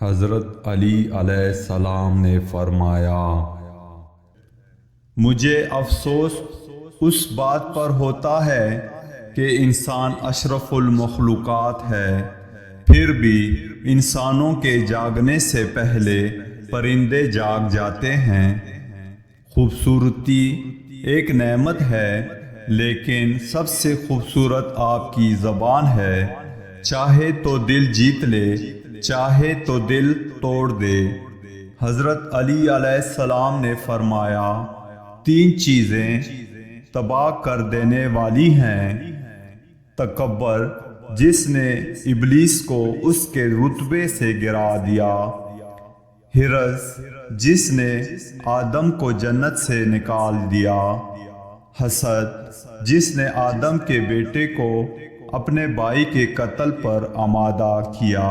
हज़रत अली अलैहिस्सलाम ने फरमाया, मुझे अफसोस उस बात पर होता है कि इंसान अशरफुल मखलूक़ात है, फिर भी इंसानों के जागने से पहले परिंदे जाग जाते हैं। खूबसूरती एक नेमत है, लेकिन सबसे खूबसूरत आपकी ज़बान है। चाहे तो दिल जीत ले, चाहे तो दिल तोड़ दे। हज़रत अली अलैहिस्सलाम ने फरमाया, तीन चीज़ें तबाह कर देने वाली हैं। तकब्बर, जिसने इब्लीस को उसके रुतबे से गिरा दिया। हिरस, जिसने आदम को जन्नत से निकाल दिया। हसद, जिसने आदम के बेटे को अपने भाई के कत्ल पर आमादा किया।